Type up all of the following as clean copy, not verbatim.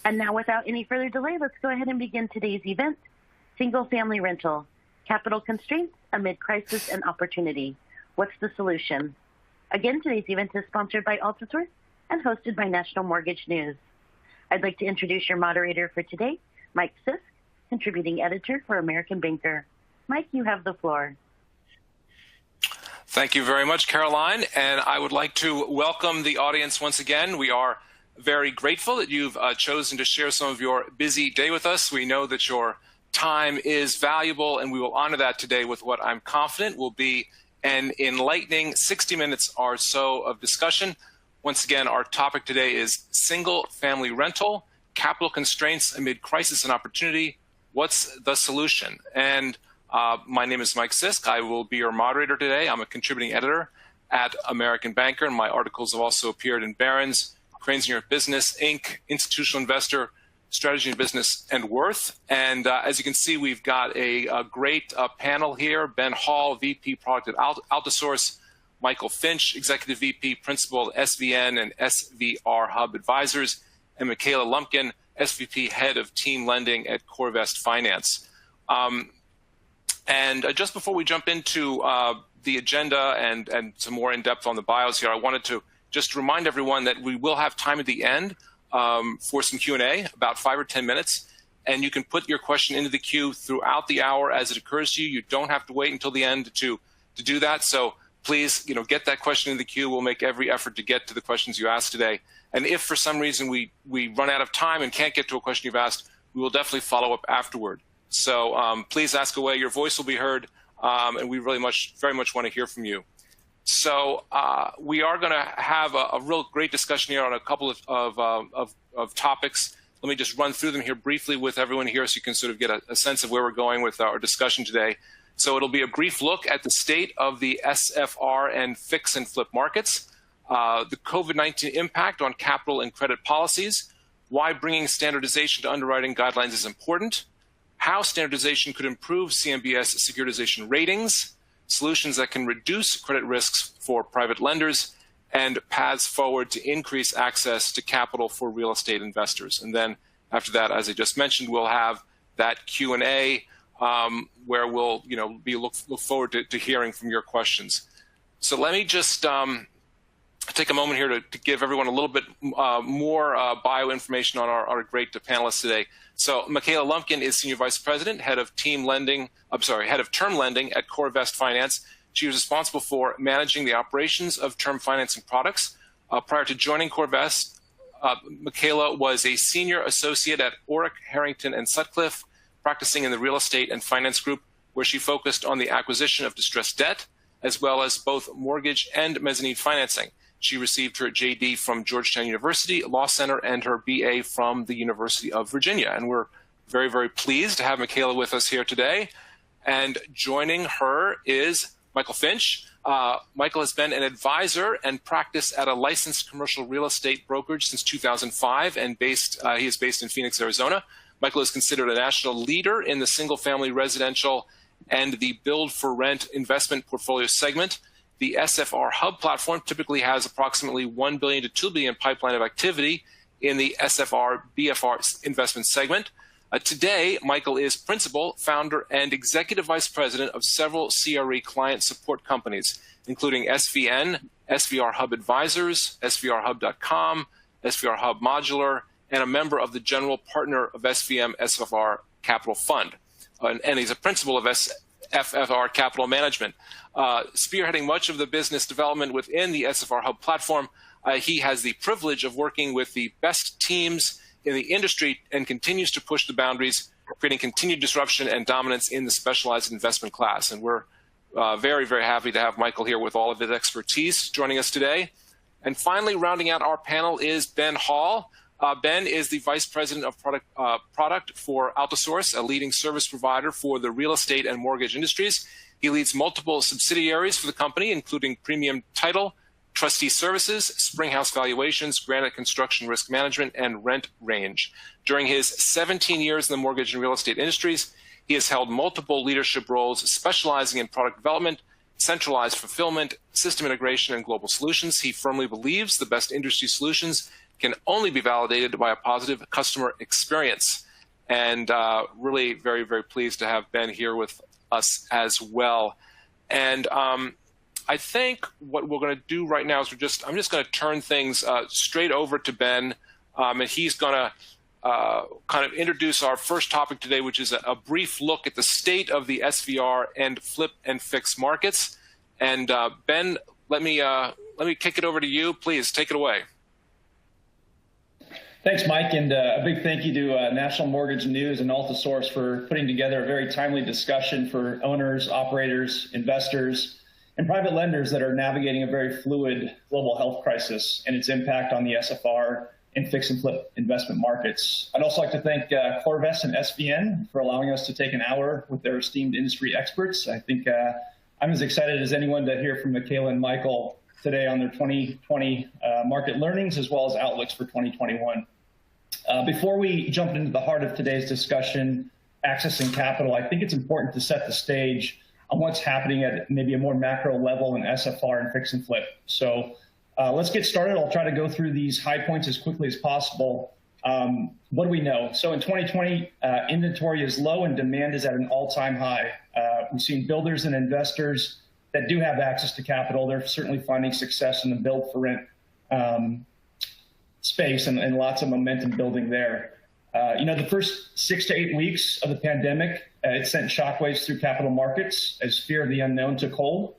And now, without any further delay, let's go ahead and begin today's event, Single Family Rental, Capital Constraints Amid Crisis and Opportunity. What's the solution? Again, today's event is sponsored by Altisource and hosted by National Mortgage News. I'd like to introduce your moderator for today, Mike Sisk, contributing editor for American Banker. Mike, you have the floor. Thank you very much, Caroline. And I would like to welcome the audience once again. We are very grateful that you've chosen to share some of your busy day with us. We know that your time is valuable, and we will honor that today with what I'm confident will be an enlightening 60 minutes or so of discussion. Once again, our topic today is single family rental, capital constraints amid crisis and opportunity. What's the solution? And my name is Mike Sisk. I will be your moderator today. I'm a contributing editor at American Banker, and my articles have also appeared in Barron's, Crane's New York Business, Inc., Institutional Investor, Strategy in Business, and Worth. And as you can see, we've got a great panel here. Ben Hall, VP Product at Altisource, Michael Finch, Executive VP Principal at SVN and SVR Hub Advisors, and Michaela Lumpkin, SVP Head of Team Lending at CoreVest Finance. And just before we jump into the agenda and some more in-depth on the bios here, I wanted to just remind everyone that we will have time at the end for some Q&A, about 5 or 10 minutes. And you can put your question into the queue throughout the hour as it occurs to you. You don't have to wait until the end to do that. So please, get that question in the queue. We'll make every effort to get to the questions you asked today. And if for some reason we run out of time and can't get to a question you've asked, we will definitely follow up afterward. So please ask away. Your voice will be heard, and we very much want to hear from you. So we are going to have a real great discussion here on a couple of topics. Let me just run through them here briefly with everyone here so you can sort of get a sense of where we're going with our discussion today. So it'll be a brief look at the state of the SFR and fix and flip markets, the COVID-19 impact on capital and credit policies, why bringing standardization to underwriting guidelines is important, how standardization could improve CMBS securitization ratings, solutions that can reduce credit risks for private lenders, and paths forward to increase access to capital for real estate investors. And then after that, as I just mentioned, we'll have that Q&A where we'll look forward to hearing from your questions. So let me just take a moment here to give everyone a little bit more bio information on our great panelists today. So Michaela Lumpkin is Senior Vice President, Head of Term Lending at CoreVest Finance. She was responsible for managing the operations of term financing products. Prior to joining CoreVest, Michaela was a Senior Associate at Orrick, Harrington, and Sutcliffe, practicing in the real estate and finance group, where she focused on the acquisition of distressed debt, as well as both mortgage and mezzanine financing. She received her JD from Georgetown University Law Center and her BA from the University of Virginia. And we're very, very pleased to have Michaela with us here today. And joining her is Michael Finch. Michael has been an advisor and practiced at a licensed commercial real estate brokerage since 2005, and he is based in Phoenix, Arizona. Michael is considered a national leader in the single-family residential and the build-for-rent investment portfolio segment. The SFR Hub platform typically has approximately $1 billion to $2 billion pipeline of activity in the SFR BFR investment segment. Today, Michael is principal, founder, and executive vice president of several CRE client support companies, including SVN, SVR Hub Advisors, SVRHub.com, SVR Hub Modular, and a member of the general partner of SVM SFR Capital Fund. And he's a principal of SFR Capital Management. Spearheading much of the business development within the SFR Hub platform, he has the privilege of working with the best teams in the industry and continues to push the boundaries, creating continued disruption and dominance in the specialized investment class. And we're very, very happy to have Michael here with all of his expertise joining us today. And finally, rounding out our panel is Ben Hall. Ben is the Vice President of Product for Altisource, a leading service provider for the real estate and mortgage industries. He leads multiple subsidiaries for the company, including Premium Title, Trustee Services, Springhouse Valuations, Granite Construction Risk Management, and Rent Range. During his 17 years in the mortgage and real estate industries, he has held multiple leadership roles specializing in product development, centralized fulfillment, system integration, and global solutions. He firmly believes the best industry solutions can only be validated by a positive customer experience. And really very, very pleased to have Ben here with us as well. And I think what we're going to do right now is I'm just going to turn things straight over to Ben, and he's going to kind of introduce our first topic today, which is a brief look at the state of the SVR and flip and fix markets. And Ben, let me kick it over to you. Please take it away. Thanks, Mike, and a big thank you to National Mortgage News and Altisource for putting together a very timely discussion for owners, operators, investors, and private lenders that are navigating a very fluid global health crisis and its impact on the SFR and fix and flip investment markets. I'd also like to thank Corvest and SVN for allowing us to take an hour with their esteemed industry experts. I think I'm as excited as anyone to hear from Michaela and Michael today on their 2020 market learnings as well as outlooks for 2021. Before we jump into the heart of today's discussion, accessing capital, I think it's important to set the stage on what's happening at maybe a more macro level in SFR and fix and flip. So let's get started. I'll try to go through these high points as quickly as possible. What do we know? So in 2020, inventory is low and demand is at an all-time high. We've seen builders and investors that do have access to capital. They're certainly finding success in the build for rent space and lots of momentum building there. The first 6 to 8 weeks of the pandemic, it sent shockwaves through capital markets as fear of the unknown took hold.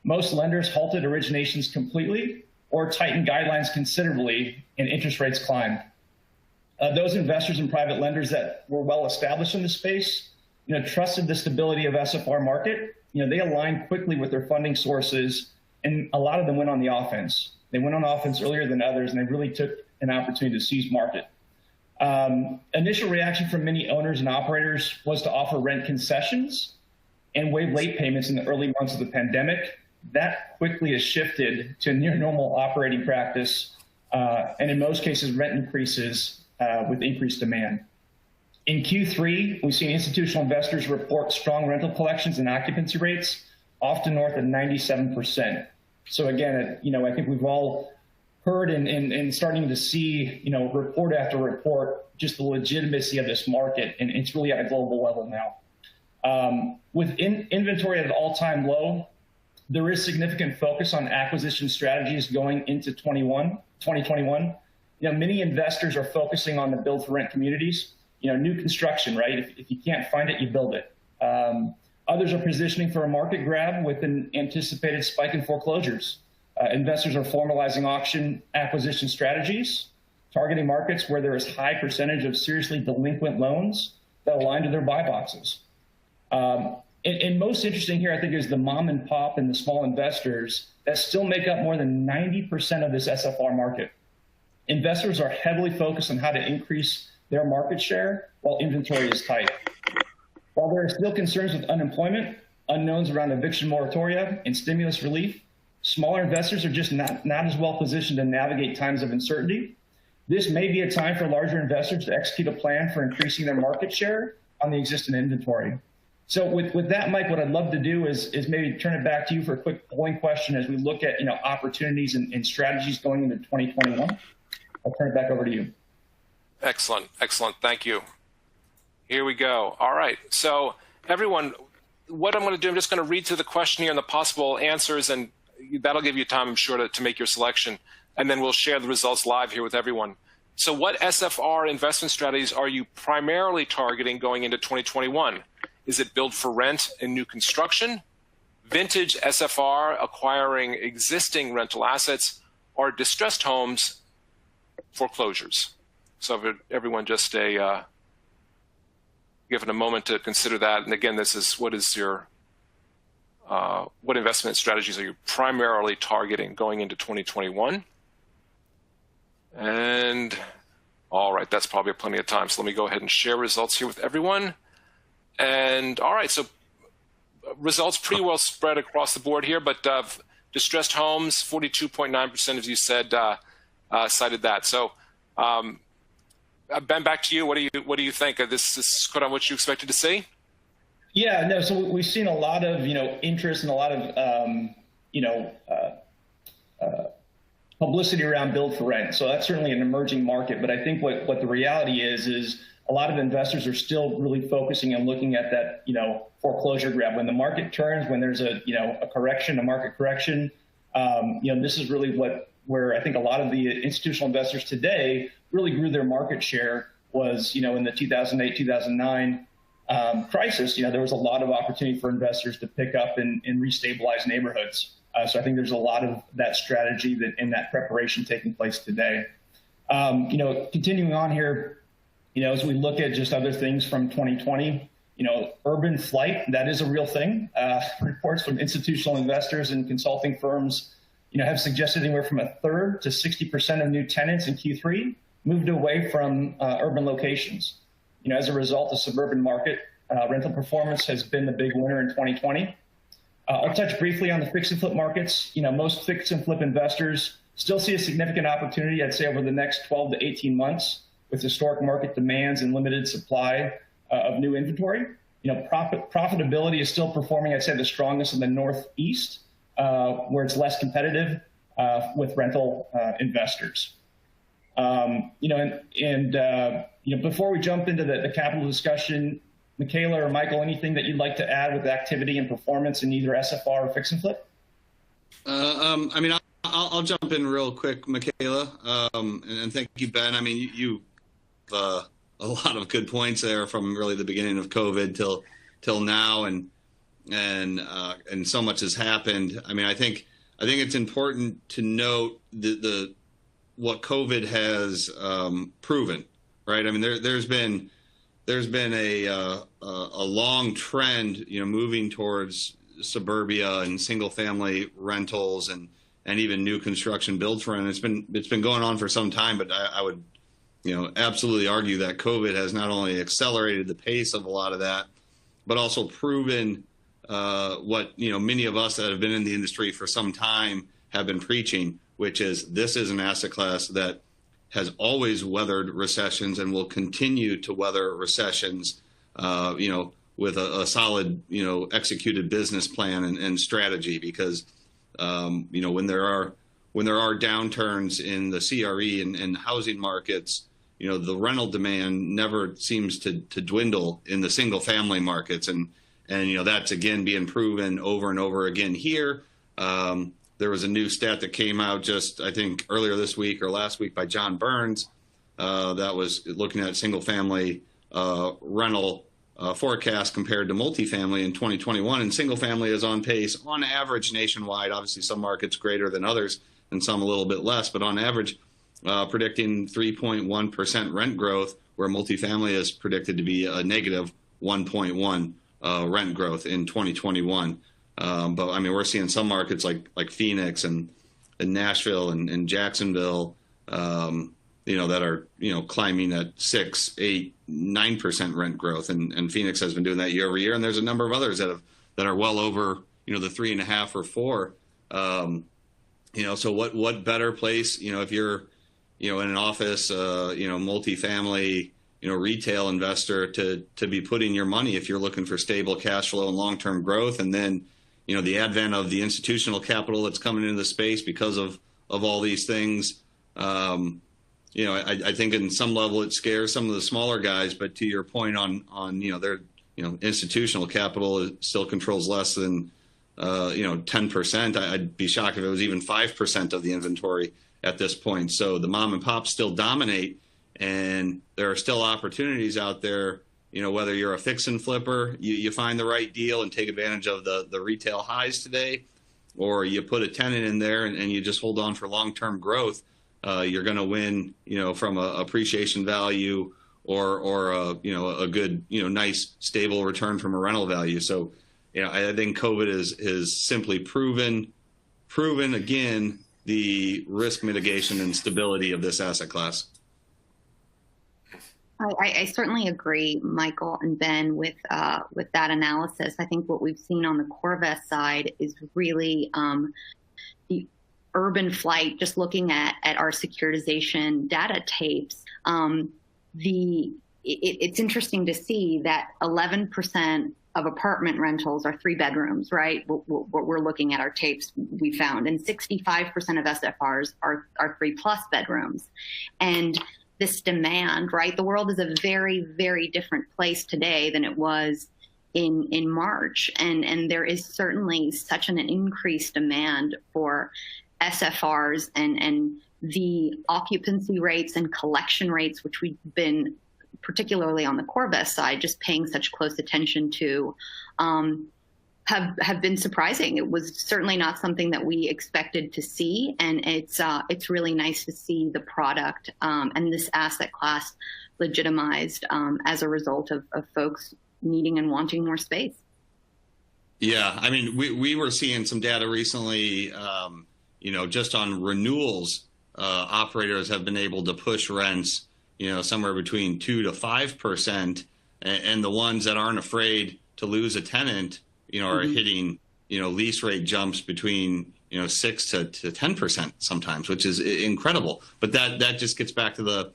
Most lenders halted originations completely or tightened guidelines considerably, and interest rates climbed. Those investors and private lenders that were well established in the space, trusted the stability of SFR market. They aligned quickly with their funding sources, and a lot of them went on the offense. They went on offense earlier than others, and they really took an opportunity to seize market. Initial reaction from many owners and operators was to offer rent concessions and waive late payments in the early months of the pandemic. That quickly has shifted to near normal operating practice, and in most cases, rent increases with increased demand. In Q3, we've seen institutional investors report strong rental collections and occupancy rates, often north of 97%. So again, I think we've all heard and starting to see, report after report, just the legitimacy of this market, and it's really at a global level now. With inventory at an all-time low, there is significant focus on acquisition strategies going into 2021. Many investors are focusing on the build-for-rent communities. New construction, right? If you can't find it, you build it. Others are positioning for a market grab with an anticipated spike in foreclosures. Investors are formalizing auction acquisition strategies, targeting markets where there is high percentage of seriously delinquent loans that align to their buy boxes. And most interesting here, I think, is the mom and pop and the small investors that still make up more than 90% of this SFR market. Investors are heavily focused on how to increase their market share while inventory is tight. While there are still concerns with unemployment, unknowns around eviction moratoria, and stimulus relief, smaller investors are just not as well positioned to navigate times of uncertainty. This may be a time for larger investors to execute a plan for increasing their market share on the existing inventory. So with that, Mike, what I'd love to do is maybe turn it back to you for a quick polling question as we look at opportunities and strategies going into 2021. I'll turn it back over to you. Excellent. Thank you. Here we go. All right. So everyone, what I'm going to do, I'm just going to read through the question here and the possible answers, and that'll give you time, I'm sure, to make your selection. And then we'll share the results live here with everyone. So what SFR investment strategies are you primarily targeting going into 2021? Is it build for rent and new construction, vintage SFR acquiring existing rental assets, or distressed homes foreclosures? So everyone just give it a moment to consider that. And again, this is what investment strategies are you primarily targeting going into 2021? And all right, that's probably plenty of time. So let me go ahead and share results here with everyone. And all right, so results pretty well spread across the board here, but distressed homes, 42.9%, as you said, cited that. So Ben, back to you. What do you think? This is kind of what you expected to see? Yeah, no. So we've seen a lot of interest and a lot of publicity around build for rent. So that's certainly an emerging market. But I think what the reality is a lot of investors are still really focusing on looking at that, foreclosure grab. When the market turns, when there's a market correction, this is really where I think a lot of the institutional investors today really grew their market share was, in the 2008, 2009 crisis. There was a lot of opportunity for investors to pick up and restabilize neighborhoods. So I think there's a lot of that strategy and that preparation taking place today. Continuing on here, as we look at just other things from 2020, urban flight, that is a real thing. Reports from institutional investors and consulting firms, have suggested anywhere from 1/3 to 60% of new tenants in Q3 moved away from urban locations. As a result, the suburban market rental performance has been the big winner in 2020. I'll touch briefly on the fix and flip markets. Most fix and flip investors still see a significant opportunity, I'd say, over the next 12 to 18 months with historic market demands and limited supply of new inventory. Profitability is still performing, I'd say, the strongest in the Northeast, where it's less competitive with rental investors. Before we jump into the capital discussion, Michaela or Michael, anything that you'd like to add with activity and performance in either SFR or fix and flip? I'll jump in real quick, Michaela, and thank you, Ben. You a lot of good points there from really the beginning of COVID till now, and so much has happened. I think it's important to note what COVID has proven, right? There's been a long trend, moving towards suburbia and single family rentals and even new construction build for rent. It's been going on for some time, but I would absolutely argue that COVID has not only accelerated the pace of a lot of that, but also proven what many of us that have been in the industry for some time have been preaching, which is this is an asset class that has always weathered recessions and will continue to weather recessions, with a solid, executed business plan and strategy. Because, when there are downturns in the CRE and housing markets, the rental demand never seems to dwindle in the single family markets. And that's again being proven over and over again here. There was a new stat that came out just, I think, earlier this week or last week by John Burns that was looking at single family rental forecast compared to multifamily in 2021. And single family is on pace on average nationwide, obviously some markets greater than others and some a little bit less, but on average predicting 3.1% rent growth, where multifamily is predicted to be a negative 1.1 rent growth in 2021. But we're seeing some markets like Phoenix and Nashville and Jacksonville, that are, climbing at 6, 8, 9% rent growth. And Phoenix has been doing that year over year. And there's a number of others that are well over, the 3.5 or 4. So what better place, if you're, in an office, multifamily, retail investor to be putting your money if you're looking for stable cash flow and long-term growth. And then, the advent of the institutional capital that's coming into the space because of all these things. I think in some level it scares some of the smaller guys, but to your point on their, institutional capital still controls less than, 10%. I'd be shocked if it was even 5% of the inventory at this point. So the mom and pops still dominate, and there are still opportunities out there. Whether you're a fix and flipper, you find the right deal and take advantage of the retail highs today, or you put a tenant in there and you just hold on for long-term growth. You're going to win, from a appreciation value or a good, nice stable return from a rental value. So, I think COVID is simply proven again the risk mitigation and stability of this asset class. I certainly agree, Michael and Ben, with that analysis. I think what we've seen on the CoreVest side is really the urban flight. Just looking at our securitization data tapes, it's interesting to see that 11% of apartment rentals are 3 bedrooms, right? What we're looking at our tapes, we found, and 65% of SFRs are 3+ bedrooms. And this demand, right? The world is a very, very different place today than it was in March. And there is certainly such an increased demand for SFRs and the occupancy rates and collection rates, which we've been, particularly on the CoreVest side, just paying such close attention to, have been surprising. It was certainly not something that we expected to see, and it's really nice to see the product and this asset class legitimized as a result of folks needing and wanting more space. Yeah, I mean, we were seeing some data recently, just on renewals. Operators have been able to push rents, somewhere between 2 to 5%, and the ones that aren't afraid to lose a tenant, are hitting, lease rate jumps between, 6 to 10% sometimes, which is incredible. But that just gets back to the,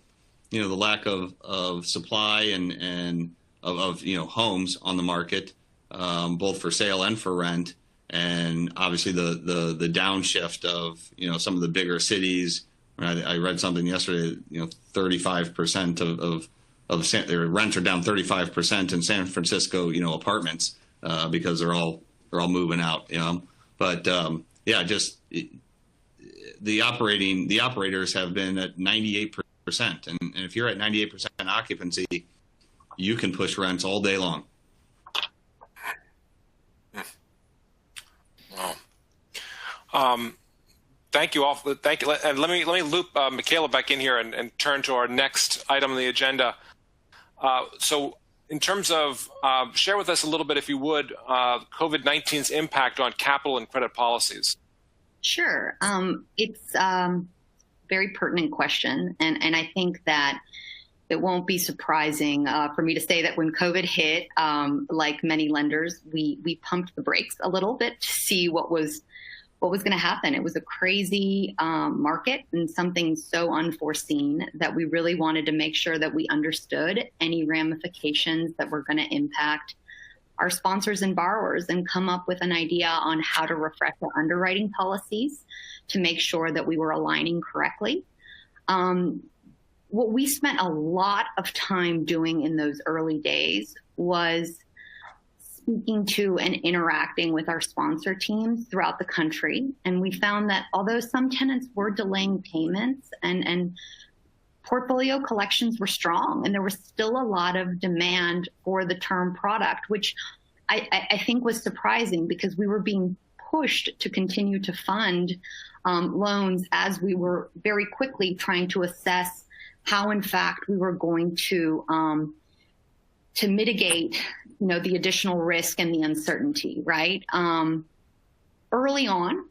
the lack of supply and of homes on the market, both for sale and for rent. And obviously the downshift of, some of the bigger cities. I read something yesterday, 35% of their rents are down 35% in San Francisco, apartments, because they're all moving out, But the operators have been at 98%, and if you're at 98% occupancy, you can push rents all day long. Wow. Thank you all. Thank you. And let me loop Michaela back in here and turn to our next item on the agenda. So in terms of, share with us a little bit, if you would, COVID-19's impact on capital and credit policies. Sure. It's a very pertinent question. And I think that it won't be surprising for me to say that when COVID hit, like many lenders, we pumped the brakes a little bit to see what was going to happen. It was a crazy market and something so unforeseen that we really wanted to make sure that we understood any ramifications that were going to impact our sponsors and borrowers, and come up with an idea on how to refresh our underwriting policies to make sure that we were aligning correctly. What we spent a lot of time doing in those early days was speaking to and interacting with our sponsor teams throughout the country. And we found that although some tenants were delaying payments and portfolio collections were strong, and there was still a lot of demand for the term product, which I think was surprising because we were being pushed to continue to fund loans as we were very quickly trying to assess how, in fact, we were going to mitigate, the additional risk and the uncertainty, right? Early on,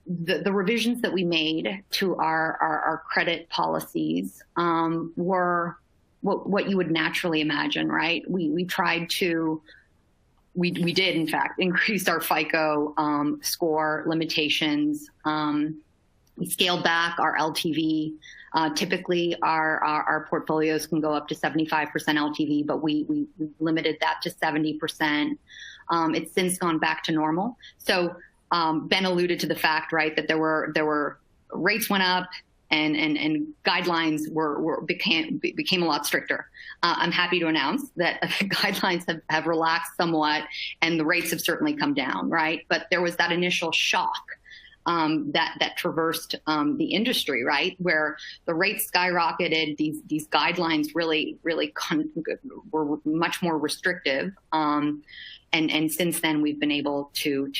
the revisions that we made to our credit policies were what you would naturally imagine, right? We tried to, we did, in fact, increase our FICO score limitations. We scaled back our LTV. Typically, our portfolios can go up to 75% LTV, but we limited that to 70%. It's since gone back to normal. So Ben alluded to the fact, right, that there were rates went up and guidelines became a lot stricter. I'm happy to announce that guidelines have relaxed somewhat, and the rates have certainly come down, right? But there was that initial shock that traversed the industry, right, where the rates skyrocketed. These guidelines really were much more restrictive, and since then we've been able to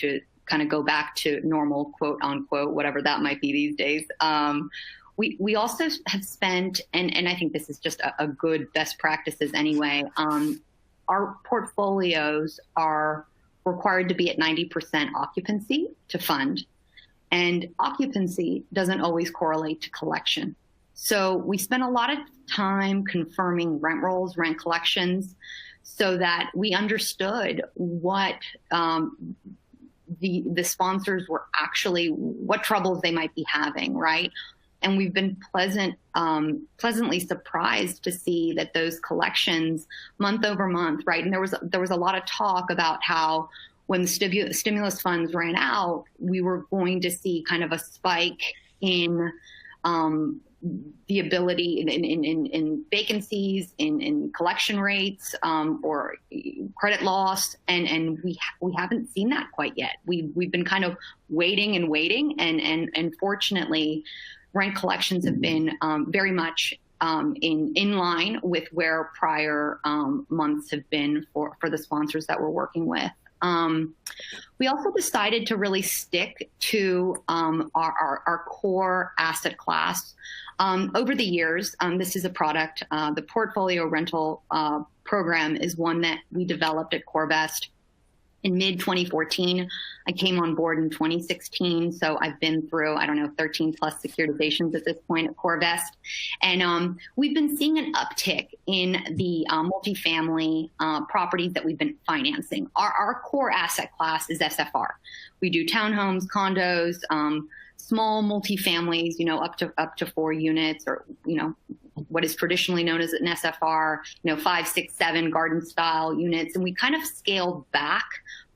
kind of go back to normal, quote unquote, whatever that might be these days. We also have spent, and I think this is just a good best practices anyway. Our portfolios are required to be at 90% occupancy to fund. And occupancy doesn't always correlate to collection. So we spent a lot of time confirming rent rolls, rent collections, so that we understood what the sponsors were actually, what troubles they might be having, right? And we've been pleasantly surprised to see that those collections month over month, right? And there was a lot of talk about how when the stimulus funds ran out, we were going to see kind of a spike in the ability in vacancies, in collection rates, or credit loss, and we haven't seen that quite yet. We've been kind of waiting, and fortunately, rent collections have been very much in line with where prior months have been for the sponsors that we're working with. We also decided to really stick to our core asset class. Over the years, this is a product, the portfolio rental program is one that we developed at CoreVest in mid-2014. I came on board in 2016, so I've been through, 13 plus securitizations at this point at CoreVest. And we've been seeing an uptick in the multifamily properties that we've been financing. Our core asset class is SFR. We do townhomes, condos, small multifamilies, up to 4 units, or, what is traditionally known as an SFR, 5, 6, 7 garden style units. And we kind of scaled back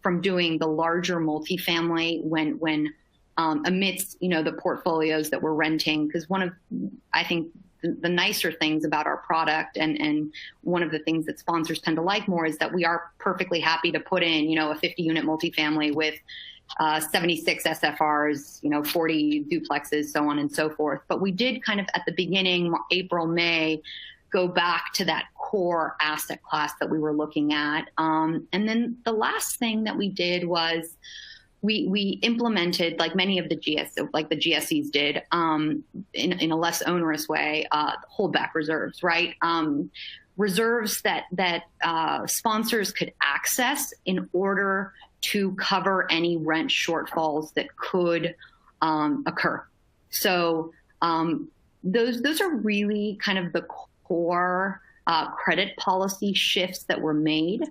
from doing the larger multifamily when amidst, the portfolios that we're renting. Because one of, I think, the nicer things about our product, and one of the things that sponsors tend to like more, is that we are perfectly happy to put in, a 50 unit multifamily with 76 SFRs, 40 duplexes, so on and so forth. But we did kind of at the beginning, April, May, go back to that core asset class that we were looking at. And then the last thing that we did was we implemented, like many of the GSEs did, in a less onerous way, holdback reserves, right? Reserves that sponsors could access in order to cover any rent shortfalls that could occur. So those are really kind of the core credit policy shifts that were made.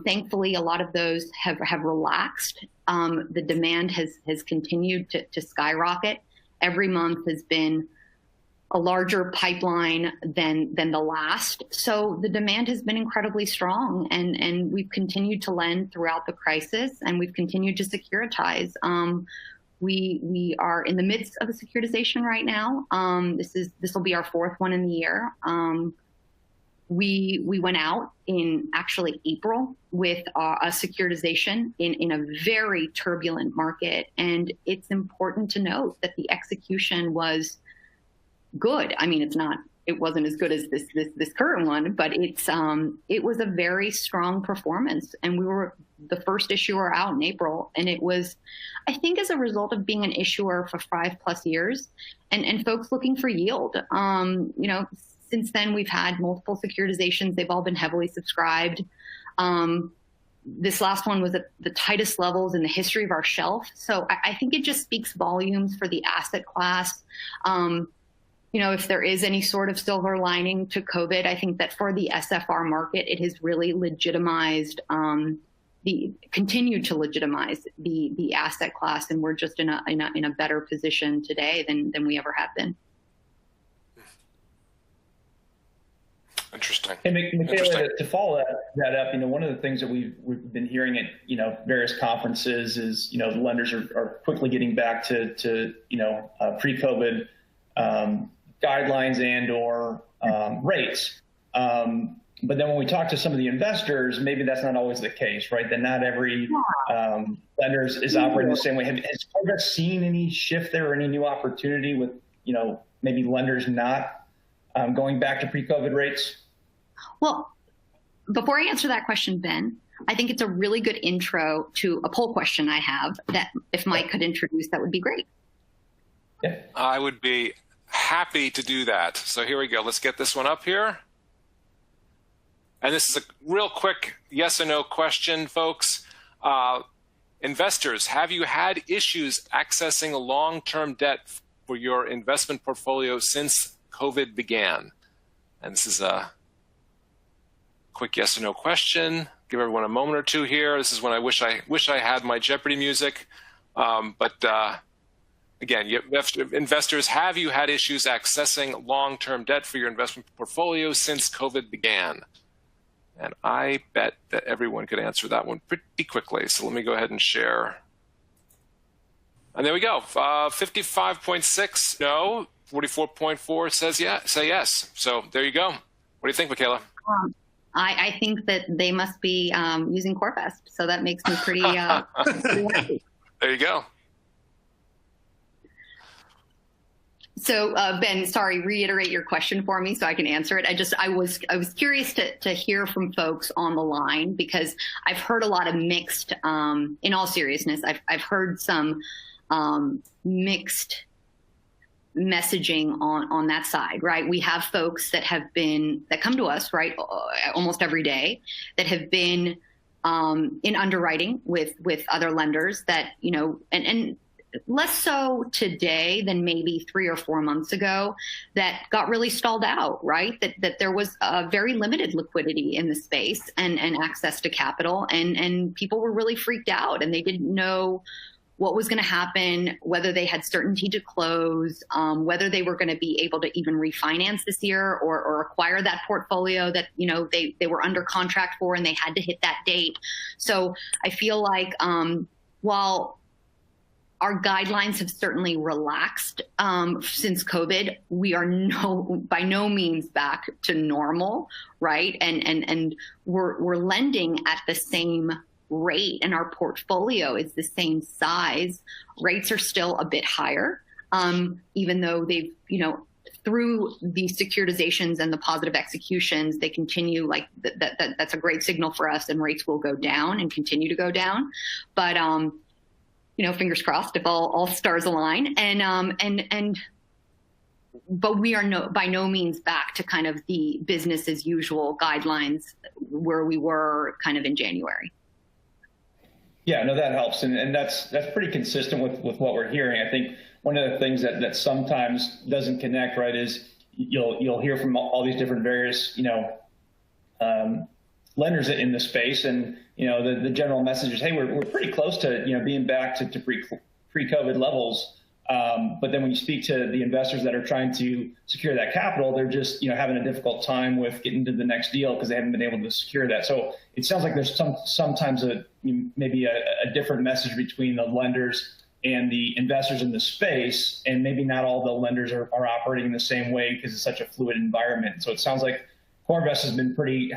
Thankfully, a lot of those have relaxed. The demand has continued to skyrocket. Every month has been a larger pipeline than the last. So the demand has been incredibly strong, and we've continued to lend throughout the crisis, and we've continued to securitize. We are in the midst of a securitization right now. This will be our 4th one in the year. We went out in actually April with a securitization in a very turbulent market, and it's important to note that the execution was good. I mean, it wasn't as good as this current one, but it was a very strong performance, and we were the first issuer out in April. And it was, I think, as a result of being an issuer for 5+ years and folks looking for yield. Since then we've had multiple securitizations. They've all been heavily subscribed. This last one was at the tightest levels in the history of our shelf. So I think it just speaks volumes for the asset class. If there is any sort of silver lining to COVID, I think that for the SFR market, it has really continued to legitimize the asset class, and we're just in a better position today than we ever have been. Interesting. And Michaela, to follow that up, one of the things that we've been hearing at various conferences is the lenders are quickly getting back to pre-COVID guidelines and or rates. But then when we talk to some of the investors, maybe that's not always the case, right? That not every lender is operating the same way. Has CoreVest seen any shift there or any new opportunity with, maybe lenders not going back to pre-COVID rates? Well, before I answer that question, Ben, I think it's a really good intro to a poll question I have that if Mike could introduce, that would be great. Yeah. I would be happy to do that. So here we go. Let's get this one up here. And this is a real quick yes or no question, folks. Investors, have you had issues accessing a long-term debt for your investment portfolio since COVID began? And this is a quick yes or no question. Give everyone a moment or two here. This is when I wish I had my Jeopardy music. But Again, investors, have you had issues accessing long-term debt for your investment portfolio since COVID began? And I bet that everyone could answer that one pretty quickly. So let me go ahead and share. And there we go. 55.6 no, 44.4 says say yes. So there you go. What do you think, Michaela? I think that they must be using CoreVest, so that makes me pretty happy. There you go. So Ben, sorry, reiterate your question for me so I can answer it. I was curious to hear from folks on the line, because I've heard a lot of mixed, in all seriousness, I've heard some mixed messaging on that side, right? We have folks that come to us, right, almost every day, that have been in underwriting with other lenders that, and less so today than maybe 3 or 4 months ago, that got really stalled out, right? That there was a very limited liquidity in the space and access to capital, and people were really freaked out, and they didn't know what was going to happen, whether they had certainty to close, whether they were going to be able to even refinance this year or acquire that portfolio that, they were under contract for and they had to hit that date. So I feel like while our guidelines have certainly relaxed since COVID, we are by no means back to normal, right? And we're lending at the same rate, and our portfolio is the same size. Rates are still a bit higher, even though they've, through the securitizations and the positive executions, they continue, like that's a great signal for us, and rates will go down and continue to go down. But fingers crossed if all stars align. But we are by no means back to kind of the business as usual guidelines where we were kind of in January. Yeah, no, that helps. And that's pretty consistent with what we're hearing. I think one of the things that sometimes doesn't connect, right, is you'll hear from all these different various, lenders in the space, and the general message is, hey, we're pretty close to being back to pre-COVID levels. But then when you speak to the investors that are trying to secure that capital, they're just having a difficult time with getting to the next deal because they haven't been able to secure that. So it sounds like there's sometimes maybe a different message between the lenders and the investors in the space, and maybe not all the lenders are operating in the same way because it's such a fluid environment. So it sounds like CoreVest has been pretty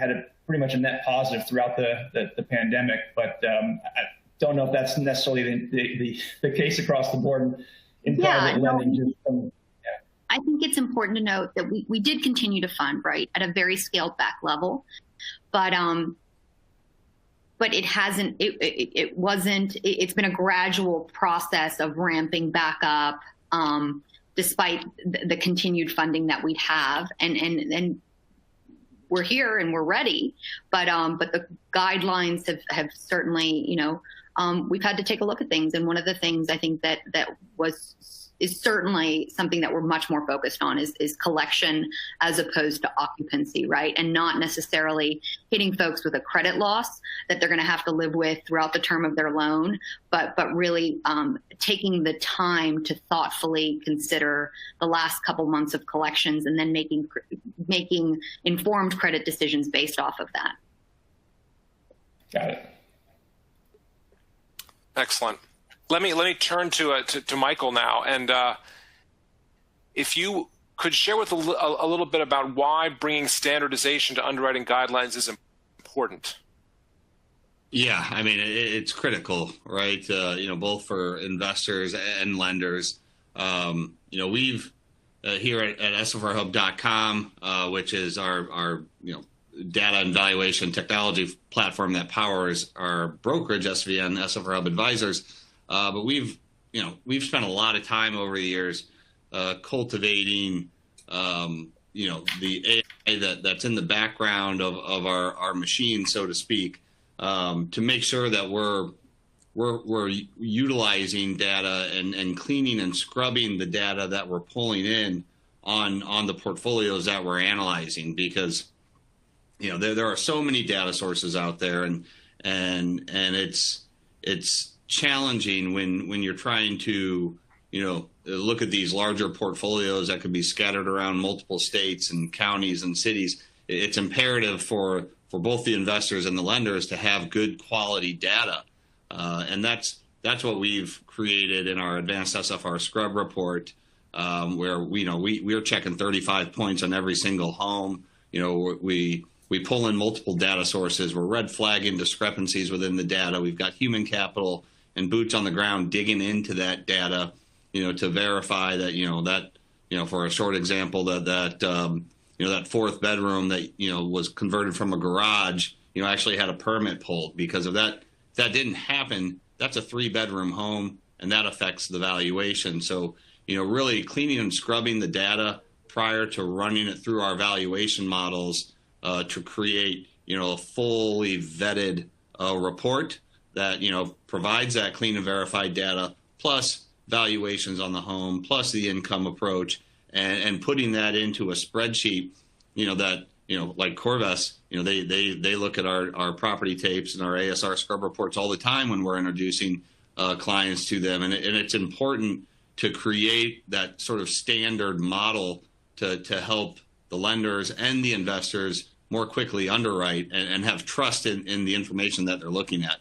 much a net positive throughout the pandemic, but I don't know if that's necessarily the case across the board in private lending. I think it's important to note that we did continue to fund, right, at a very scaled back level, but it hasn't. It wasn't. It's been a gradual process of ramping back up, despite the continued funding that we'd have, and we're here and we're ready, but the guidelines have certainly, we've had to take a look at things. And one of the things I think that is certainly something that we're much more focused on is collection as opposed to occupancy, right? And not necessarily hitting folks with a credit loss that they're going to have to live with throughout the term of their loan, but really taking the time to thoughtfully consider the last couple months of collections and then making informed credit decisions based off of that. Got it. Excellent. Let me turn to Michael now, and if you could share with a little bit about why bringing standardization to underwriting guidelines is important. Yeah, I mean it's critical, right? Both for investors and lenders. We've here at SFRHub.com, which is our data and valuation technology platform that powers our brokerage, SVN, SFR Hub Advisors. But we've spent a lot of time over the years cultivating, the AI that's in the background of our machine, so to speak, to make sure that we're utilizing data and cleaning and scrubbing the data that we're pulling in on the portfolios that we're analyzing, because there are so many data sources out there, and it's challenging when you're trying to look at these larger portfolios that could be scattered around multiple states and counties and cities, it's imperative for both the investors and the lenders to have good quality data. And that's what we've created in our advanced SFR scrub report, where we're checking 35 points on every single home. We pull in multiple data sources. We're red flagging discrepancies within the data. We've got human capital and boots on the ground digging into that data, to verify that, for a short example, that fourth bedroom that, was converted from a garage, actually had a permit pulled because of that. If that didn't happen, that's a 3-bedroom home, and that affects the valuation. So, really cleaning and scrubbing the data prior to running it through our valuation models to create, a fully vetted report that, provides that clean and verified data, plus valuations on the home, plus the income approach, and putting that into a spreadsheet, that, like Corvus, they look at our property tapes and our ASR scrub reports all the time when we're introducing clients to them. And it's important to create that sort of standard model to help the lenders and the investors more quickly underwrite and have trust in the information that they're looking at.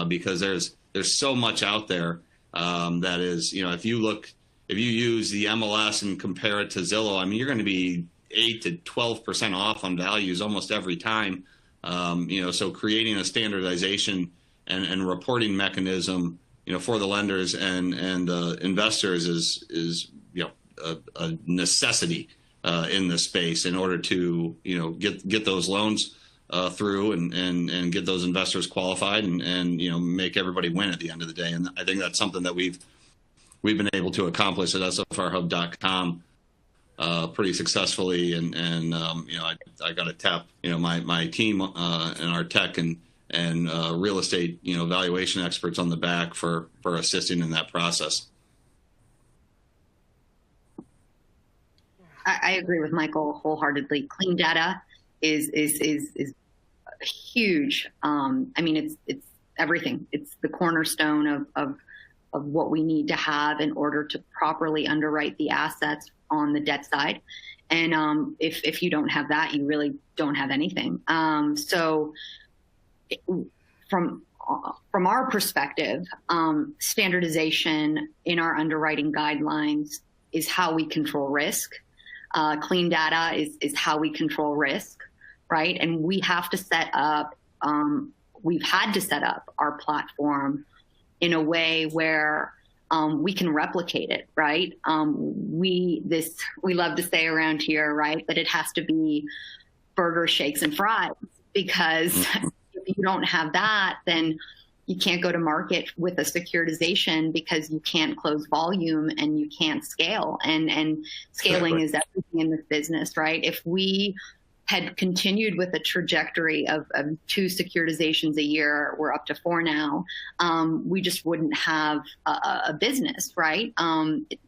Because there's so much out there that is, if you use the MLS and compare it to Zillow, I mean, you're going to be 8 to 12% off on values almost every time. So creating a standardization and reporting mechanism, for the lenders and investors is a necessity in this space in order to get those loans through and get those investors qualified and make everybody win at the end of the day. And I think that's something that we've been able to accomplish at sfrhub.com pretty successfully. And I got to tap my team and our tech and real estate valuation experts on the back for assisting in that process. I agree with Michael wholeheartedly. Clean data is huge. I mean, it's everything. It's the cornerstone of what we need to have in order to properly underwrite the assets on the debt side. And if you don't have that, you really don't have anything. So from our perspective, standardization in our underwriting guidelines is how we control risk. Clean data is how we control risk, right? And we have to set up, we've had to set up our platform in a way where we can replicate it, right? We love to say around here, right, that it has to be burgers, shakes, and fries, because if you don't have that, then you can't go to market with a securitization because you can't close volume and you can't scale. And scaling is everything in this business, right? If we had continued with a trajectory of 2 securitizations a year, we're up to 4 now, we just wouldn't have a business, right? It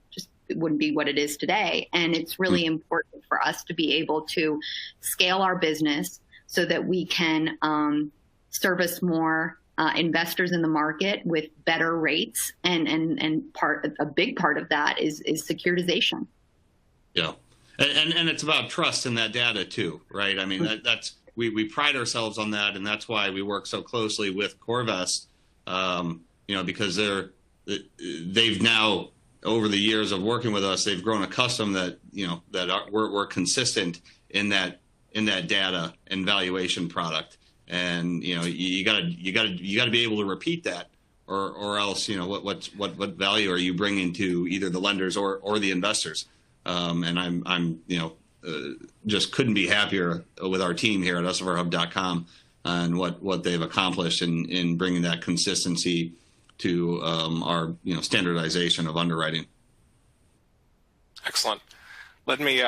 wouldn't be what it is today. And it's really important for us to be able to scale our business so that we can service more investors in the market with better rates, and a big part of that is securitization. Yeah, and it's about trust in that data too, right? I mean, that's we pride ourselves on that, and that's why we work so closely with Corvus, because they've now, over the years of working with us, they've grown accustomed that we're consistent in that data and valuation product. And you gotta be able to repeat that, or else what value are you bringing to either the lenders or the investors? And I'm just couldn't be happier with our team here at sfrhub.com and what they've accomplished in bringing that consistency to our standardization of underwriting. Excellent. Let me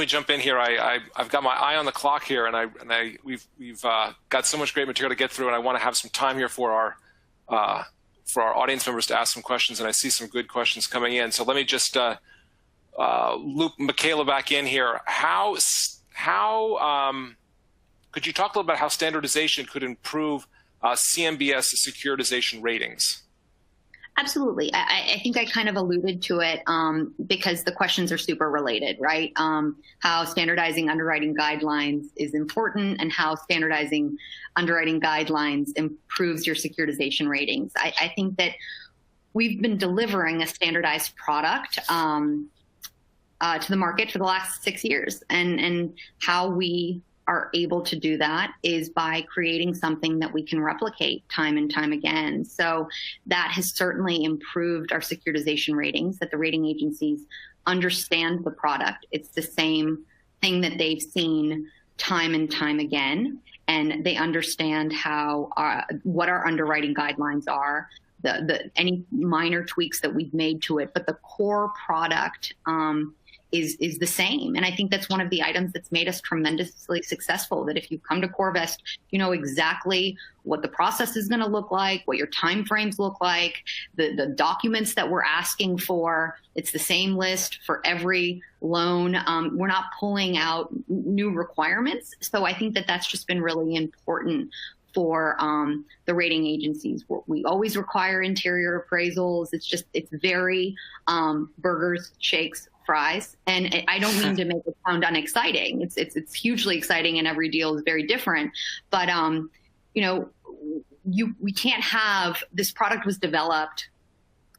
jump in here. I've got my eye on the clock here, and we've got so much great material to get through, and I want to have some time here for our audience members to ask some questions, and I see some good questions coming in. So let me just loop Michaela back in here. How could you talk a little about how standardization could improve CMBS securitization ratings? Absolutely. I think I kind of alluded to it because the questions are super related, right? How standardizing underwriting guidelines is important and how standardizing underwriting guidelines improves your securitization ratings. I think that we've been delivering a standardized product to the market for the last 6 years. And how we are able to do that is by creating something that we can replicate time and time again. So that has certainly improved our securitization ratings, that the rating agencies understand the product. It's the same thing that they've seen time and time again. And they understand how what our underwriting guidelines are, any minor tweaks that we've made to it, but the core product is the same. And I think that's one of the items that's made us tremendously successful, that if you come to CoreVest, you know exactly what the process is going to look like, what your timeframes look like, the documents that we're asking for. It's the same list for every loan. We're not pulling out new requirements. So I think that that's just been really important for the rating agencies. We always require interior appraisals. It's very burgers, shakes, fries. And I don't mean to make it sound unexciting. It's hugely exciting, and every deal is very different. But we can't have this product was developed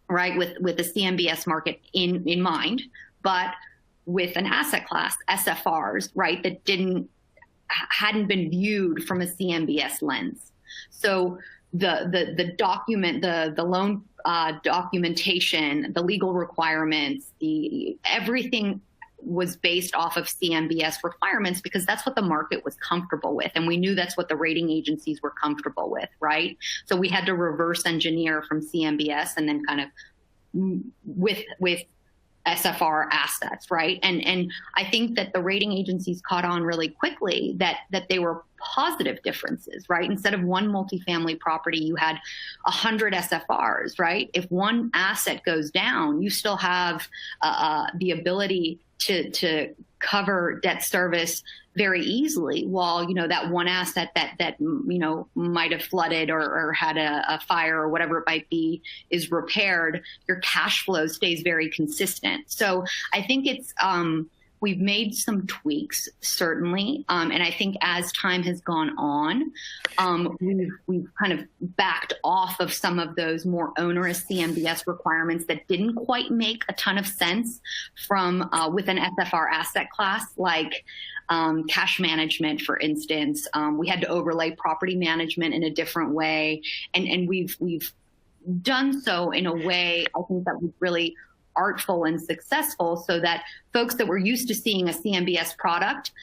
right with the CMBS market in mind, but with an asset class, SFRs, right, that hadn't been viewed from a CMBS lens. So the document, the loan documentation, the legal requirements, everything was based off of CMBS requirements because that's what the market was comfortable with. And we knew that's what the rating agencies were comfortable with, right? So we had to reverse engineer from CMBS and then kind of with SFR assets, right? And I think that the rating agencies caught on really quickly that they were positive differences, right? Instead of one multifamily property, you had 100 SFRs, right? If one asset goes down, you still have the ability to cover debt service very easily, while that one asset that might have flooded or had a fire or whatever it might be is repaired, your cash flow stays very consistent. So I think it's we've made some tweaks, certainly, and I think as time has gone on, we've kind of backed off of some of those more onerous CMBS requirements that didn't quite make a ton of sense from with an SFR asset class like cash management, for instance. We had to overlay property management in a different way, and we've done so in a way I think that was really artful and successful, so that folks that were used to seeing a CMBS product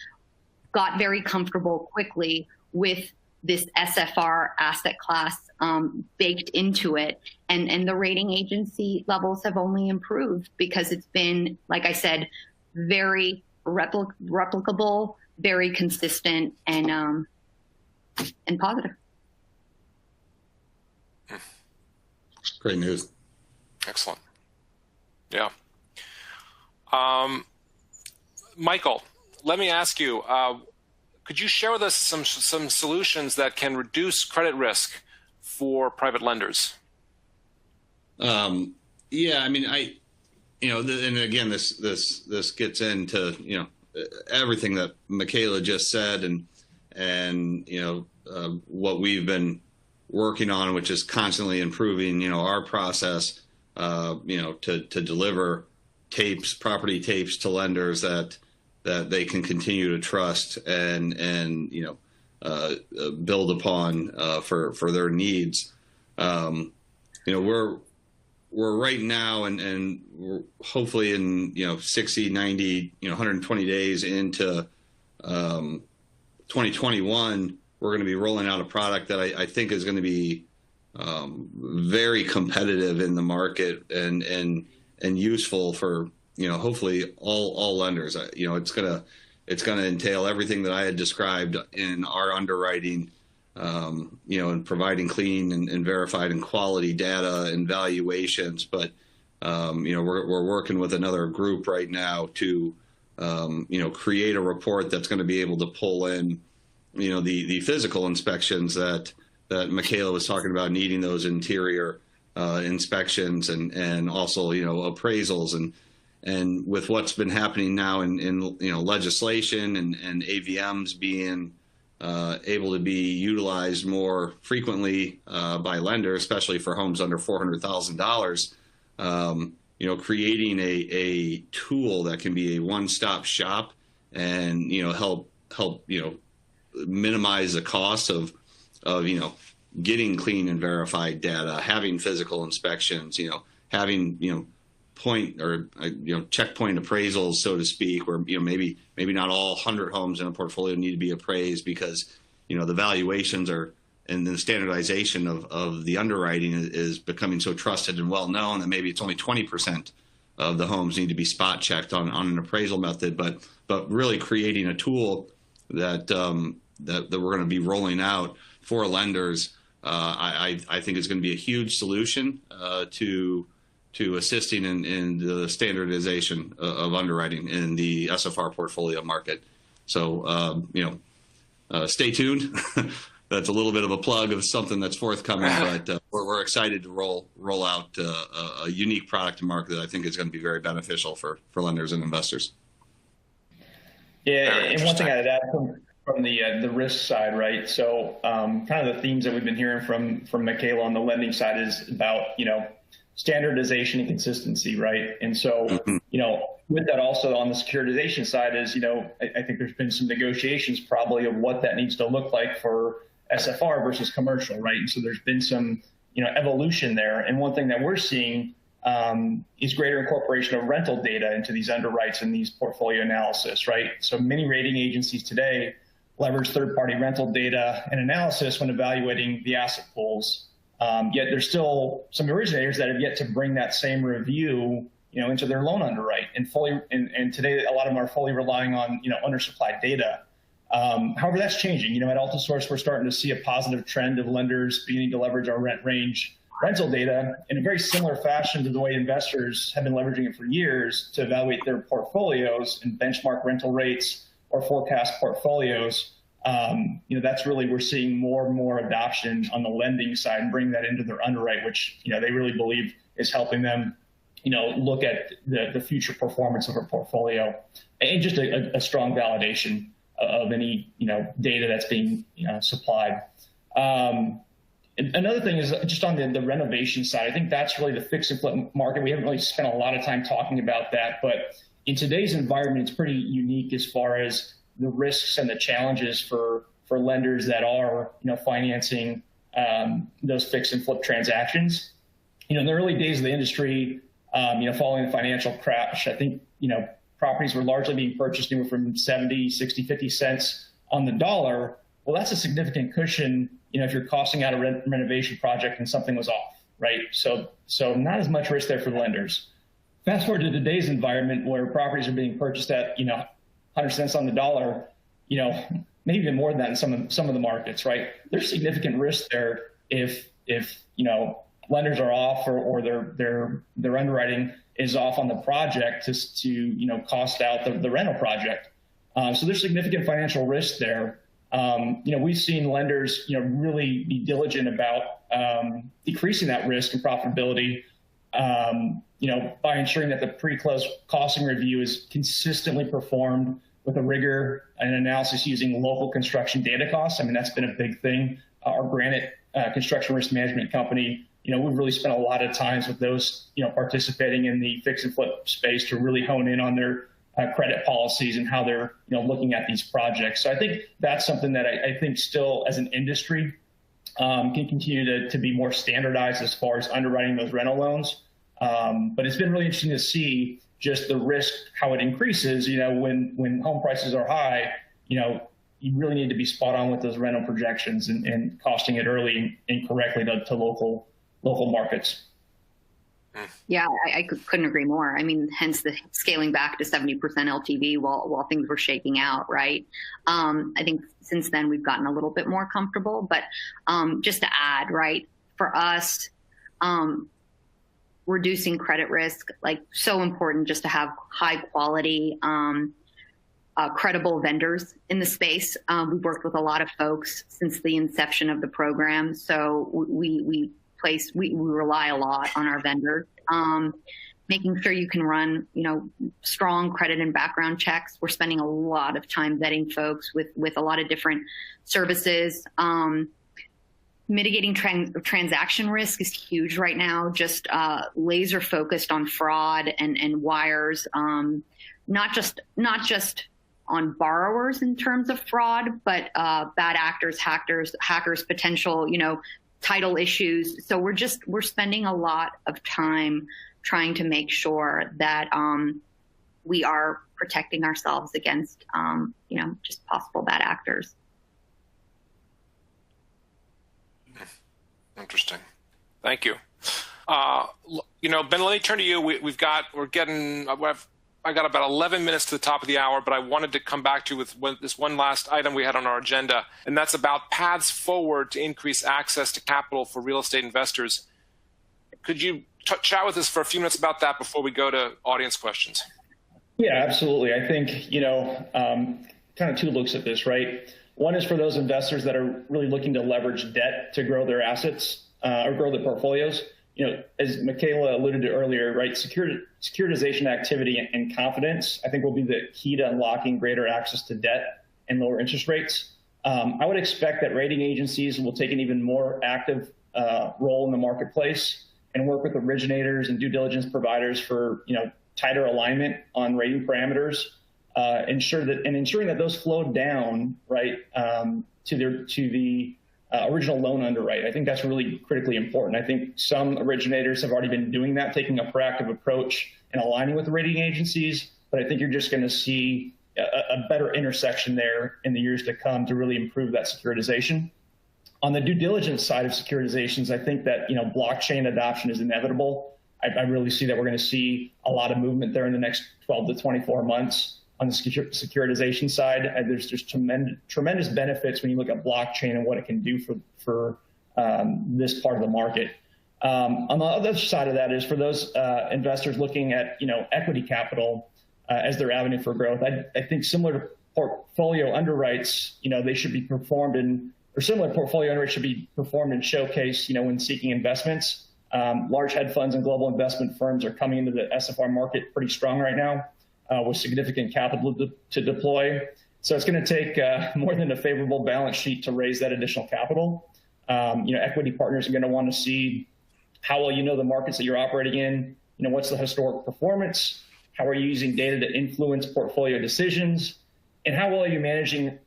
got very comfortable quickly with this SFR asset class baked into it. And the rating agency levels have only improved because it's been, like I said, very replicable, very consistent, and positive. Great news. Excellent. Yeah. Michael, let me ask you, could you share with us some solutions that can reduce credit risk for private lenders? Yeah, I mean, and again, this gets into, everything that Michaela just said and what we've been working on, which is constantly improving, our process, to deliver property tapes to lenders that they can continue to trust and build upon for their needs. We're right now and we're hopefully in 60, 90, 120 days into 2021, we're going to be rolling out a product that I think is going to be very competitive in the market and useful for hopefully all lenders. It's going to entail everything that I had described in our underwriting, and providing clean and verified and quality data and valuations. But we're working with another group right now to create a report that's going to be able to pull in the physical inspections that Michaela was talking about, needing those interior inspections and also, appraisals. And with what's been happening now in legislation and AVMs being able to be utilized more frequently by lenders, especially for homes under $400,000, creating a tool that can be a one-stop shop and help minimize the cost of getting clean and verified data, having physical inspections, having checkpoint appraisals, so to speak, where maybe not all 100 homes in a portfolio need to be appraised because the valuations are, and the standardization of the underwriting is becoming so trusted and well known that maybe it's only 20% of the homes need to be spot checked on an appraisal method, but really creating a tool that we're going to be rolling out for lenders, I think is going to be a huge solution to assisting in the standardization of underwriting in the SFR portfolio market. So, stay tuned. That's a little bit of a plug of something that's forthcoming, but we're excited to roll out a unique product to market that I think is going to be very beneficial for lenders and investors. Yeah, and one thing I'd add from the risk side, right? So kind of the themes that we've been hearing from Michaela on the lending side is about, standardization and consistency, right? And so, with that also on the securitization side is, I think there's been some negotiations probably of what that needs to look like for SFR versus commercial, right? And so there's been some, evolution there. And one thing that we're seeing is greater incorporation of rental data into these underwrites and these portfolio analysis, right? So many rating agencies today leverage third-party rental data and analysis when evaluating the asset pools. Yet there's still some originators that have yet to bring that same review, into their loan underwrite and today a lot of them are fully relying on, undersupplied data. However, that's changing. At Altisource, we're starting to see a positive trend of lenders beginning to leverage our rent range rental data in a very similar fashion to the way investors have been leveraging it for years to evaluate their portfolios and benchmark rental rates or forecast portfolies. That's really, we're seeing more and more adoption on the lending side and bring that into their underwrite, which, they really believe is helping them, look at the future performance of a portfolio and just a strong validation of any, data that's being supplied. Another thing is just on the renovation side. I think that's really the fix and flip market. We haven't really spent a lot of time talking about that, but in today's environment, it's pretty unique as far as the risks and the challenges for lenders that are, financing those fix and flip transactions. In the early days of the industry, following the financial crash, I think, properties were largely being purchased anywhere from 70, 60, 50 cents on the dollar. Well, that's a significant cushion, if you're costing out a renovation project and something was off, right? So not as much risk there for the lenders. Fast forward to today's environment where properties are being purchased at, 100 cents on the dollar, maybe even more than that in some of the markets, right? There's significant risk there if lenders are off or their underwriting is off on the project to cost out the rental project. So there's significant financial risk there. We've seen lenders, really be diligent about decreasing that risk and profitability, by ensuring that the pre-close costing review is consistently performed with a rigor and analysis using local construction data costs. I mean, that's been a big thing. Our Granite construction risk management company, we've really spent a lot of times with those, participating in the fix and flip space to really hone in on their credit policies and how they're, looking at these projects. So I think that's something that I think still as an industry can continue to be more standardized as far as underwriting those rental loans. But it's been really interesting to see just the risk, how it increases, when home prices are high, you really need to be spot on with those rental projections and costing it early and correctly to local markets. Yeah, I couldn't agree more. I mean, hence the scaling back to 70% LTV while things were shaking out, right? I think since then we've gotten a little bit more comfortable, but just to add, right, for us, reducing credit risk, like so important just to have high quality, credible vendors in the space. We've worked with a lot of folks since the inception of the program. So we place we rely a lot on our vendors. Making sure you can run, strong credit and background checks. We're spending a lot of time vetting folks with a lot of different services. Mitigating transaction risk is huge right now. Just laser focused on fraud and wires, not just on borrowers in terms of fraud, but bad actors, hackers, potential, title issues. So we're spending a lot of time trying to make sure that we are protecting ourselves against, just possible bad actors. Interesting. Thank you. Ben, let me turn to you. I got about 11 minutes to the top of the hour, but I wanted to come back to you with this one last item we had on our agenda, and that's about paths forward to increase access to capital for real estate investors. Could you chat with us for a few minutes about that before we go to audience questions? Yeah, absolutely. I think, kind of two looks at this, right? One is for those investors that are really looking to leverage debt to grow their assets or grow their portfolios. As Michaela alluded to earlier, right, securitization activity and confidence, I think, will be the key to unlocking greater access to debt and lower interest rates. I would expect that rating agencies will take an even more active role in the marketplace and work with originators and due diligence providers for, tighter alignment on rating parameters, ensuring that those flow down, right, to the original loan underwrite. I think that's really critically important. I think some originators have already been doing that, taking a proactive approach and aligning with the rating agencies. But I think you're just going to see a better intersection there in the years to come to really improve that securitization. On the due diligence side of securitizations, I think that, blockchain adoption is inevitable. I really see that we're going to see a lot of movement there in the next 12 to 24 months. On the securitization side, there's just tremendous benefits when you look at blockchain and what it can do for this part of the market. On the other side of that is for those investors looking at equity capital as their avenue for growth. I think similar to portfolio underwrites, they should be performed similar portfolio underwrites should be performed and showcased, when seeking investments. Large hedge funds and global investment firms are coming into the SFR market pretty strong right now. With significant capital to deploy. So it's going to take more than a favorable balance sheet to raise that additional capital. Equity partners are going to want to see how well you know the markets that you're operating in, what's the historic performance, how are you using data to influence portfolio decisions, and how well are you managing,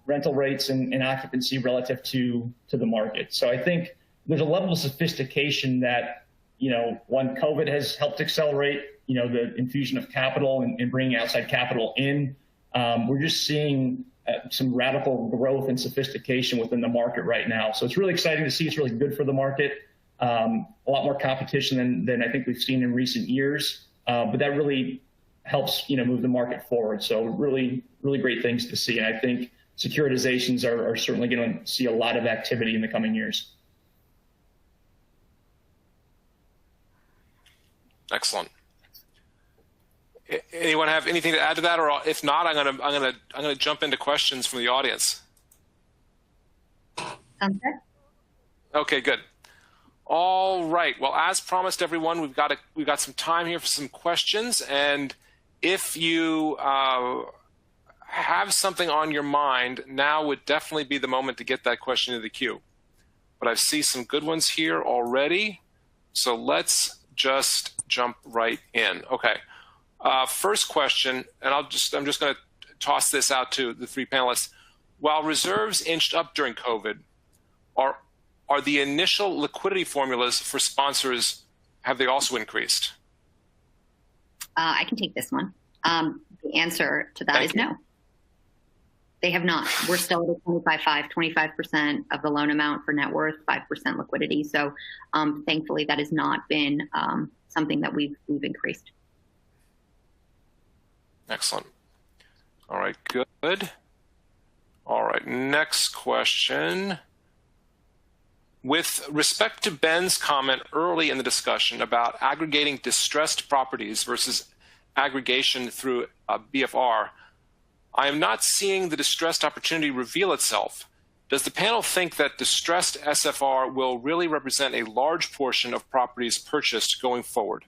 rental rates and occupancy relative to the market. So I think there's a level of sophistication that, when COVID has helped accelerate the infusion of capital and bringing outside capital in. We're just seeing some radical growth and sophistication within the market right now. So it's really exciting to see. It's really good for the market. A lot more competition than I think we've seen in recent years. But that really helps, move the market forward. So really, really great things to see. And I think securitizations are certainly going to see a lot of activity in the coming years. Excellent. Anyone have anything to add to that, or if not, I'm gonna jump into questions from the audience. Okay. Okay, good. All right. Well, as promised, everyone, we've got some time here for some questions, and if you have something on your mind, now would definitely be the moment to get that question into the queue. But I see some good ones here already, so let's just jump right in. Okay. First question, and I'm just going to toss this out to the three panelists. While reserves inched up during COVID, are the initial liquidity formulas for sponsors, have they also increased? I can take this one. The answer to that is no. They have not. We're still at a 25% of the loan amount for net worth, 5% liquidity. So thankfully, that has not been something that we've increased. Excellent. All right, good. All right, next question. With respect to Ben's comment early in the discussion about aggregating distressed properties versus aggregation through BFR, I am not seeing the distressed opportunity reveal itself. Does the panel think that distressed SFR will really represent a large portion of properties purchased going forward?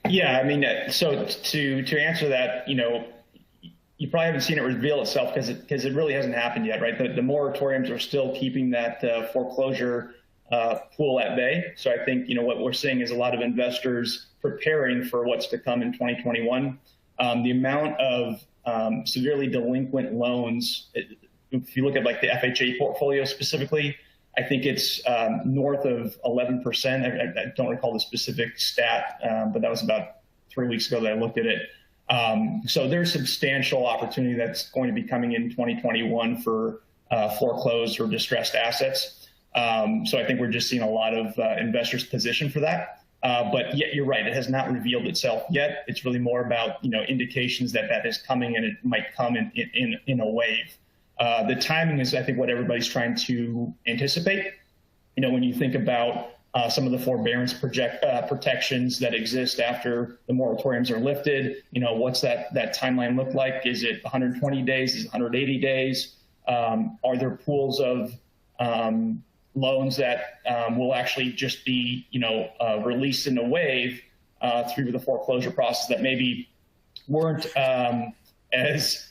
Yeah, I mean, so to answer that, you probably haven't seen it reveal itself because it really hasn't happened yet, right? The moratoriums are still keeping that foreclosure pool at bay. So I think, what we're seeing is a lot of investors preparing for what's to come in 2021. The amount of severely delinquent loans, if you look at like the FHA portfolio specifically, I think it's north of 11%. I don't recall the specific stat, but that was about 3 weeks ago that I looked at it. So there's substantial opportunity that's going to be coming in 2021 for foreclosed or distressed assets. So I think we're just seeing a lot of investors position for that. But yet you're right, it has not revealed itself yet. It's really more about indications that is coming, and it might come in a wave. The timing is, I think, what everybody's trying to anticipate. When you think about some of the forbearance protections that exist after the moratoriums are lifted, what's that timeline look like? Is it 120 days? Is it 180 days? Are there pools of loans that will actually just be, released in a wave through the foreclosure process that maybe weren't as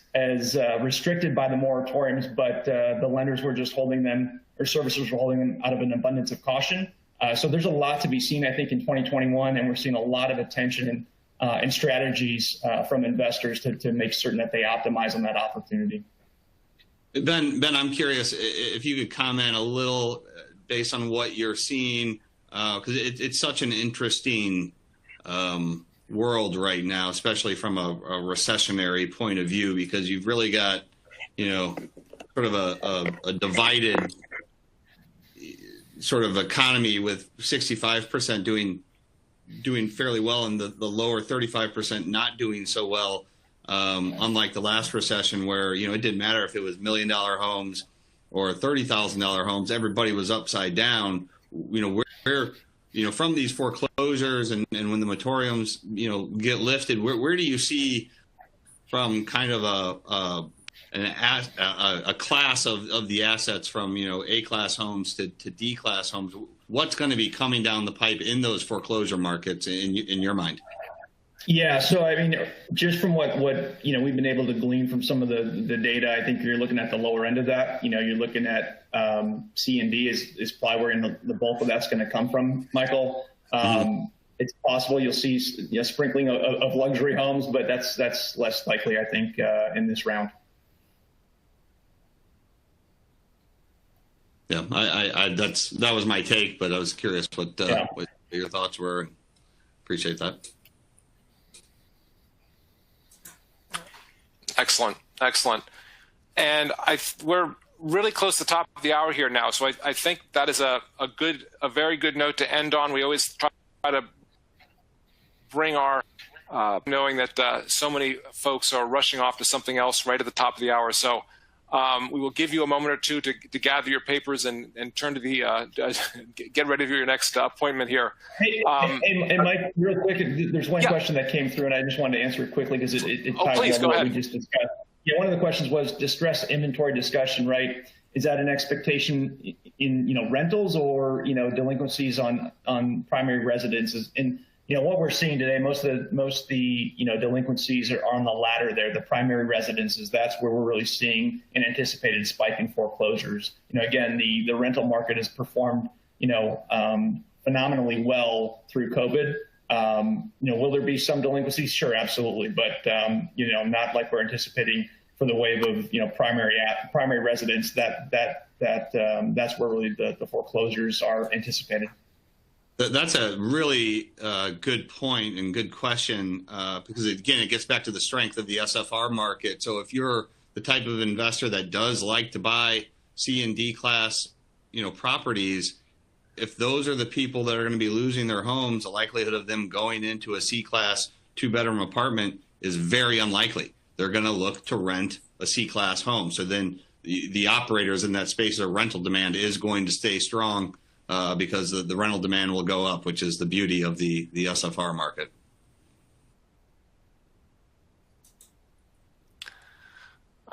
restricted by the moratoriums, but the lenders were just holding them, or servicers were holding them out of an abundance of caution. So there's a lot to be seen, I think, in 2021, and we're seeing a lot of attention and strategies from investors to make certain that they optimize on that opportunity. Ben, I'm curious if you could comment a little based on what you're seeing, because it's such an interesting world right now, especially from a recessionary point of view, because you've really got, sort of a divided sort of economy with 65% doing fairly well and the lower 35% not doing so well. Unlike the last recession where, it didn't matter if it was $1 million homes or $30,000 homes, everybody was upside down. Where from these foreclosures and when the moratoriums, get lifted, where do you see from kind of a class of the assets from, A-class homes to D-class homes? What's going to be coming down the pipe in those foreclosure markets in your mind? Yeah, so I mean, just from what we've been able to glean from some of the data, I think you're looking at the lower end of that. You're looking at C and D is probably where the bulk of that's going to come from, Michael. It's possible you'll see sprinkling of luxury homes, but that's less likely, I think, in this round. Yeah, that was my take, but I was curious what your thoughts were. Appreciate that. Excellent. And we're really close to the top of the hour here now, so I think that is a very good note to end on. We always try to bring our knowing that so many folks are rushing off to something else right at the top of the hour. So we will give you a moment or two to gather your papers and turn to the get ready for your next appointment here. Hey, Mike, real quick, there's one question that came through, and I just wanted to answer it quickly because it ties into what we just discussed. Yeah, one of the questions was distress inventory discussion, right? Is that an expectation in rentals or delinquencies on primary residences? And what we're seeing today, most of the delinquencies are on the latter there, the primary residences. That's where we're really seeing an anticipated spike in foreclosures. Again, the rental market has performed, phenomenally well through COVID. Will there be some delinquencies? Sure, absolutely. But, not like we're anticipating for the wave of, primary residents that's where really the foreclosures are anticipated. That's a really good point and good question because, again, it gets back to the strength of the SFR market. So if you're the type of investor that does like to buy C and D class, properties, if those are the people that are going to be losing their homes, the likelihood of them going into a C class 2-bedroom apartment is very unlikely. They're going to look to rent a C class home. So then the operators in that space, their rental demand is going to stay strong. Because the rental demand will go up, which is the beauty of the SFR market.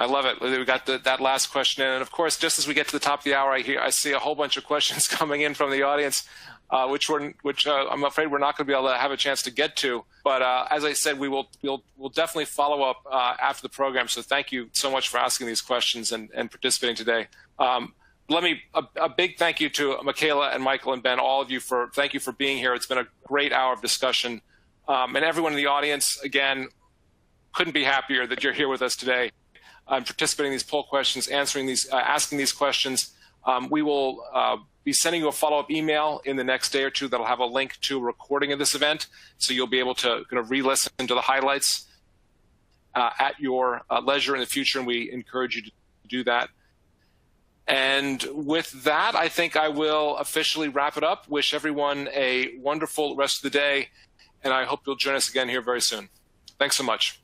I love it. We got that last question in. And of course, just as we get to the top of the hour, I see a whole bunch of questions coming in from the audience, which I'm afraid we're not going to be able to have a chance to get to. But as I said, we'll definitely follow up after the program. So thank you so much for asking these questions and participating today. A big thank you to Michaela and Michael and Ben, all of you thank you for being here. It's been a great hour of discussion. And everyone in the audience, again, couldn't be happier that you're here with us today. Participating in these poll questions, asking these questions. We will be sending you a follow-up email in the next day or two that'll have a link to a recording of this event, so you'll be able to kind of re-listen to the highlights at your leisure in the future, and we encourage you to do that. And with that, I think I will officially wrap it up. Wish everyone a wonderful rest of the day, and I hope you'll join us again here very soon. Thanks so much.